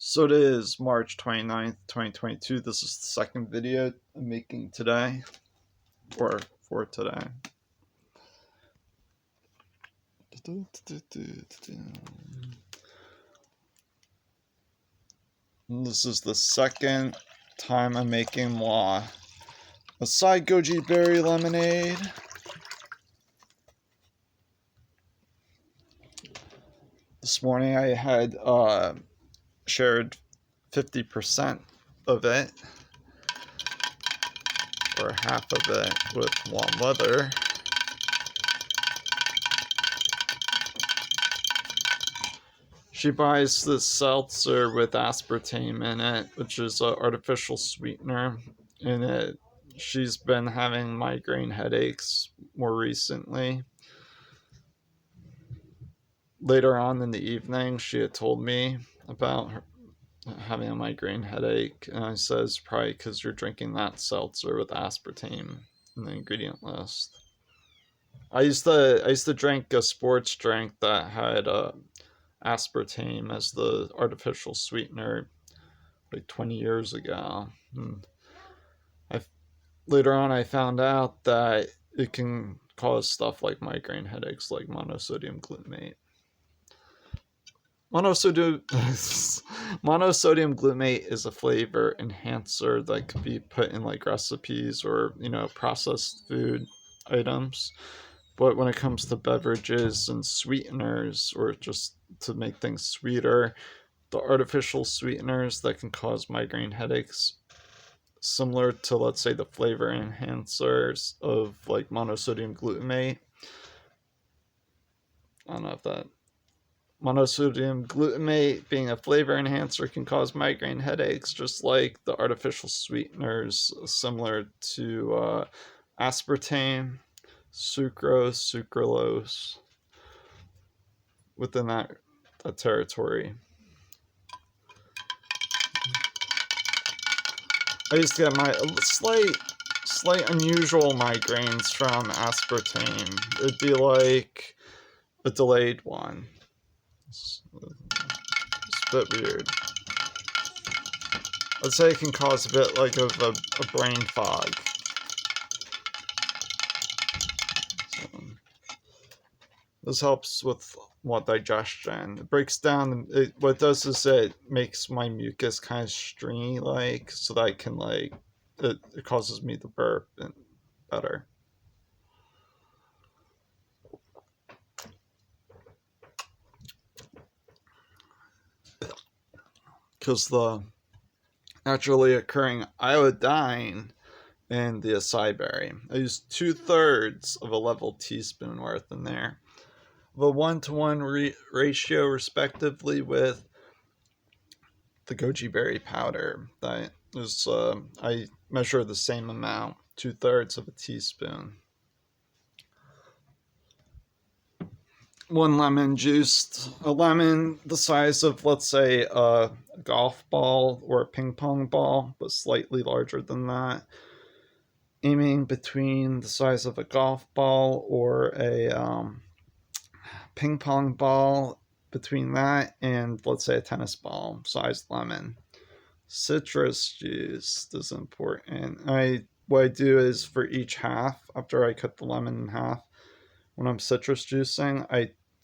So it is March 29th, 2022. This is the second video I'm making today, or for today. This is the second time I'm making Acai-Goji Lemonade. This morning I had shared 50% of it, or half of it, with warm weather. She buys this seltzer with aspartame in it, which is an artificial sweetener in it. She's been having migraine headaches more recently. Later on in the evening, she had told me about her having a migraine headache, and I said it's probably because you're drinking that seltzer with aspartame in the ingredient list. I used to drink a sports drink that had aspartame as the artificial sweetener like 20 years ago. Later on I found out that it can cause stuff like migraine headaches, like monosodium glutamate. Monosodium glutamate is a flavor enhancer that could be put in like recipes or, processed food items. But when it comes to beverages and sweeteners, or just to make things sweeter, the artificial sweeteners that can cause migraine headaches, similar to, let's say, the flavor enhancers of like monosodium glutamate. I don't know if that monosodium glutamate being a flavor enhancer can cause migraine headaches, just like the artificial sweeteners similar to aspartame, sucrose, sucralose, within that territory. I used to get my slight unusual migraines from aspartame. It'd be like a delayed one. It's a bit weird. I'd say it can cause a bit like of a brain fog. So, this helps with digestion. It breaks down. What it does is it makes my mucus kind of stringy, like, so that I can it causes me to burp and better. Because the naturally occurring iodine in the acai berry, I use 2/3 of a level teaspoon worth in there, of a 1-to-1 ratio respectively with the goji berry powder. That is, I measure the same amount, 2/3 of a teaspoon. 1 lemon juiced, a lemon the size of, let's say, a golf ball or a ping pong ball, but slightly larger than that. Aiming between the size of a golf ball or a ping pong ball, between that and, let's say, a tennis ball sized lemon. Citrus juice is important. What I do is, for each half, after I cut the lemon in half, when I'm citrus juicing,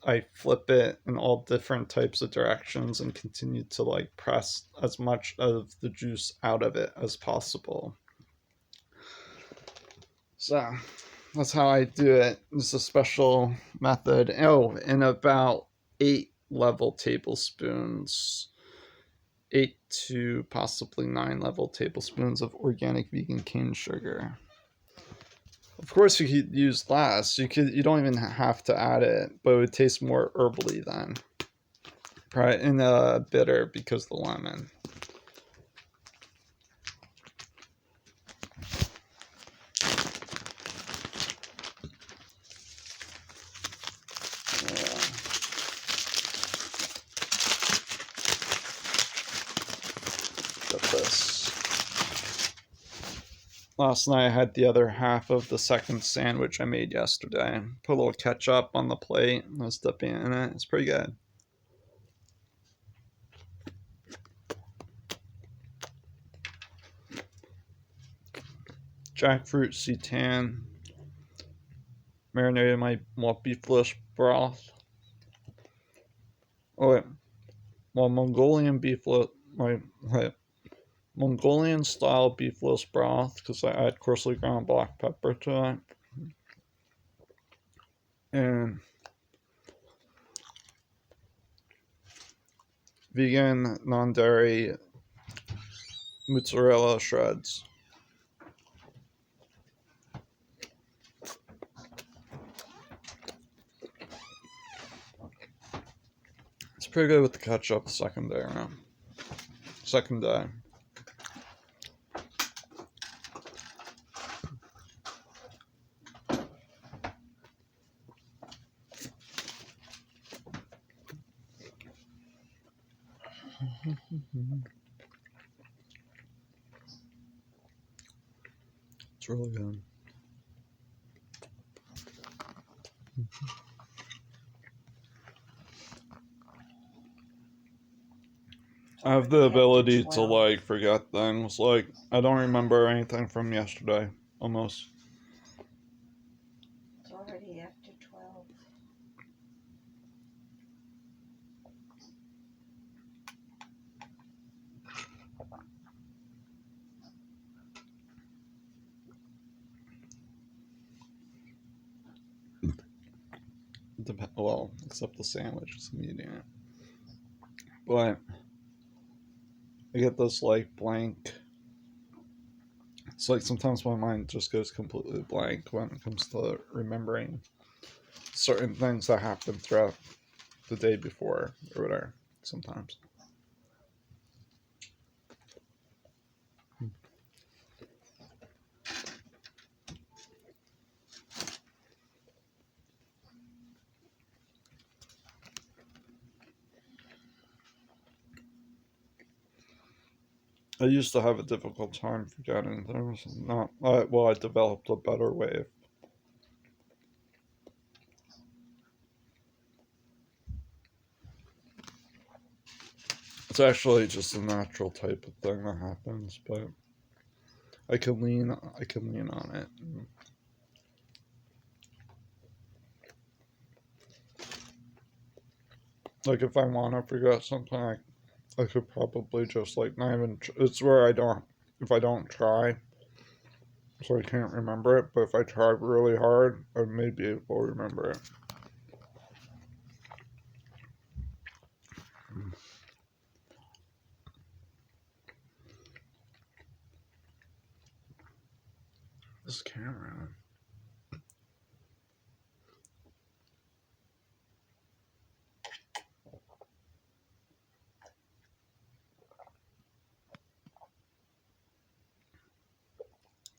I flip it in all different types of directions and continue to press as much of the juice out of it as possible. So that's how I do it. It's a special method. And about 8 level tablespoons, 8 to possibly 9 level tablespoons of organic vegan cane sugar. Of course, you could use less. You don't even have to add it, but it would taste more herbally then. Right, and bitter because of the lemon. Got this. Last night I had the other half of the second sandwich I made yesterday. Put a little ketchup on the plate and I was dipping it in it. It's pretty good. jackfruit seitan, marinated my beef flesh broth. Oh wait, well, my Mongolian style beefless broth because I add coarsely ground black pepper to it, and vegan non-dairy mozzarella shreds. It's pretty good with the ketchup the second day around. Second day. It's really good. I have the ability to like forget things. Like I don't remember anything from yesterday, almost. It's already after 12. Well, except the sandwich is eating it. But I get this like blank. It's like sometimes my mind just goes completely blank when it comes to remembering certain things that happened throughout the day before or whatever. Sometimes. I used to have a difficult time forgetting things. Not well. I developed a better way. It's actually just a natural type of thing that happens, but I can lean. I can lean on it. Like if I want to forget something, I could probably just like not even. It's where I don't. If I don't try, so I can't remember it. But if I try really hard, I may be able to remember it. This camera.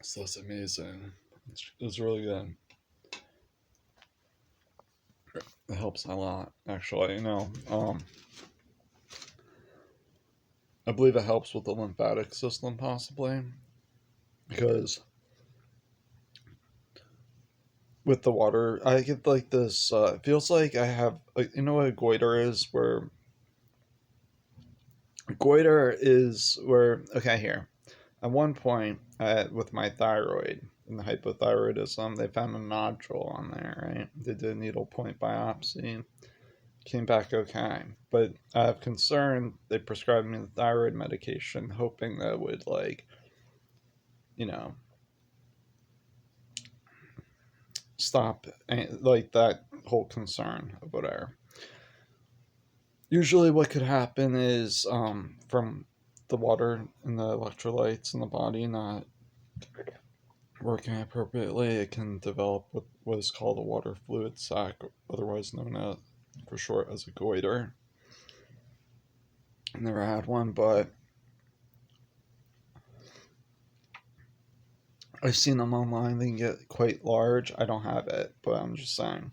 So that's amazing. It's really good. It helps a lot, actually. I believe it helps with the lymphatic system, possibly, because with the water, I get like this. It feels like I have, like, you know what a goiter is? Where goiter is where. Okay, here. At one point, with my thyroid and the hypothyroidism, they found a nodule on there. Right? They did a needle point biopsy. Came back okay, but I have concern. They prescribed me the thyroid medication, hoping that it would you know stop like that whole concern of whatever. Usually, what could happen is from the water and the electrolytes in the body not working appropriately, it can develop what is called a water fluid sac, otherwise known as, for short, as a goiter. I never had one, but I've seen them online. They can get quite large. I don't have it, but I'm just saying.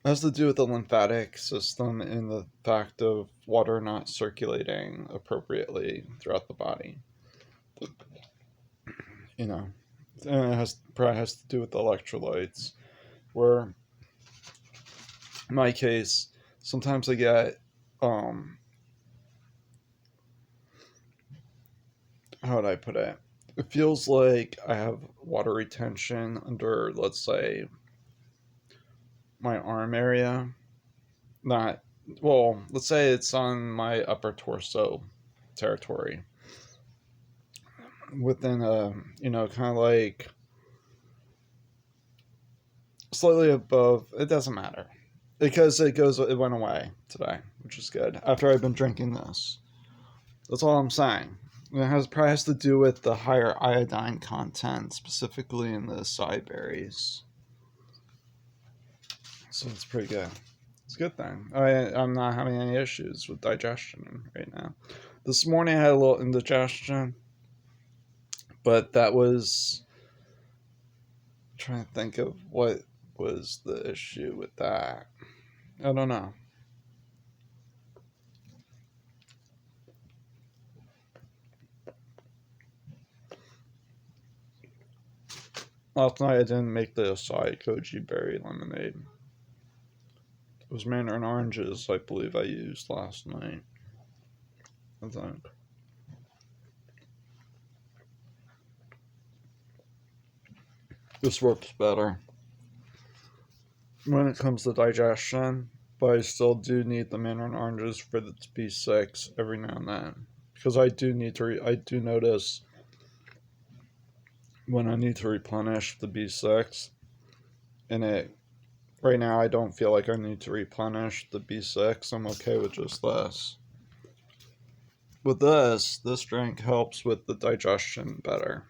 It has to do with the lymphatic system and the fact of water not circulating appropriately throughout the body. You know, and it probably has to do with the electrolytes. Where, in my case, sometimes I get, how would I put it? It feels like I have water retention under, let's say, my arm area. Not, well, let's say it's on my upper torso territory. Within a, kind of like slightly above, it doesn't matter. Because it went away today, which is good. After I've been drinking this. That's all I'm saying. Probably has to do with the higher iodine content, specifically in the acai berries. So it's pretty good. It's a good thing. I'm not having any issues with digestion right now. This morning I had a little indigestion, but that was. I'm trying to think of what was the issue with that. I don't know. Last night I didn't make the acai-Goji berry lemonade. It was mandarin oranges, I believe I used last night. I think. This works better when it comes to digestion, but I still do need the mandarin oranges for the B6 every now and then. Because I do I do notice when I need to replenish the B6, and right now I don't feel like I need to replenish the B6. I'm okay with just this. With this drink helps with the digestion better.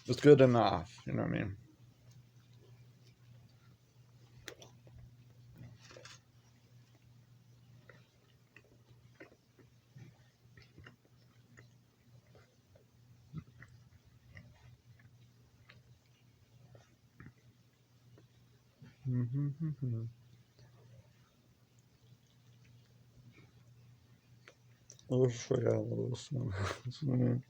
It's good enough, you know what I mean? Let's forget a little something.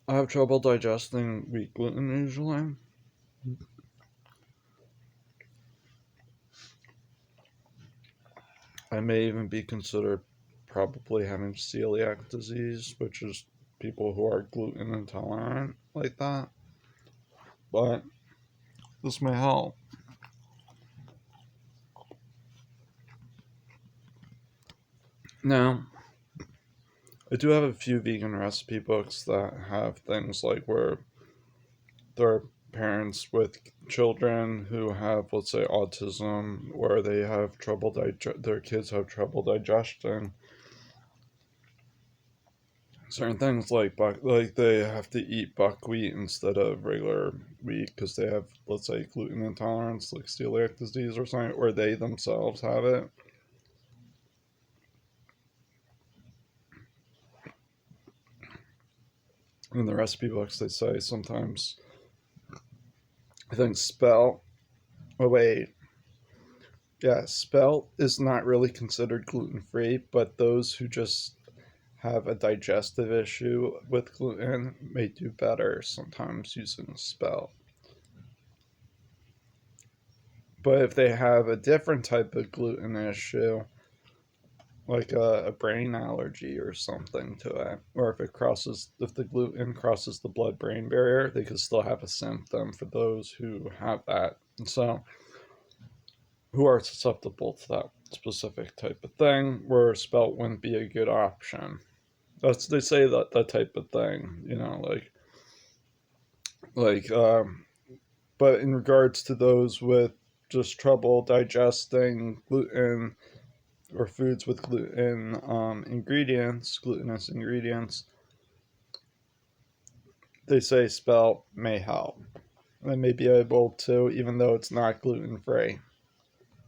I have trouble digesting wheat gluten usually. I may even be considered probably having celiac disease, which is people who are gluten intolerant like that. But this may help. Now, I do have a few vegan recipe books that have things like where there are parents with children who have, let's say, autism, where they have their kids have trouble digesting certain things like they have to eat buckwheat instead of regular wheat because they have, let's say, gluten intolerance, like celiac disease or something, or they themselves have it. In the recipe books, they say sometimes, I think Spelt. Oh wait, yeah, Spelt is not really considered gluten free, but those who just have a digestive issue with gluten may do better sometimes using Spelt. But if they have a different type of gluten issue, like a brain allergy or something to it, or if the gluten crosses the blood brain barrier, they could still have a symptom for those who have that. And so, who are susceptible to that specific type of thing, where Spelt wouldn't be a good option. They say that type of thing, like but in regards to those with just trouble digesting gluten or foods with glutinous ingredients, they say Spelt may help. They may be able to, even though it's not gluten free.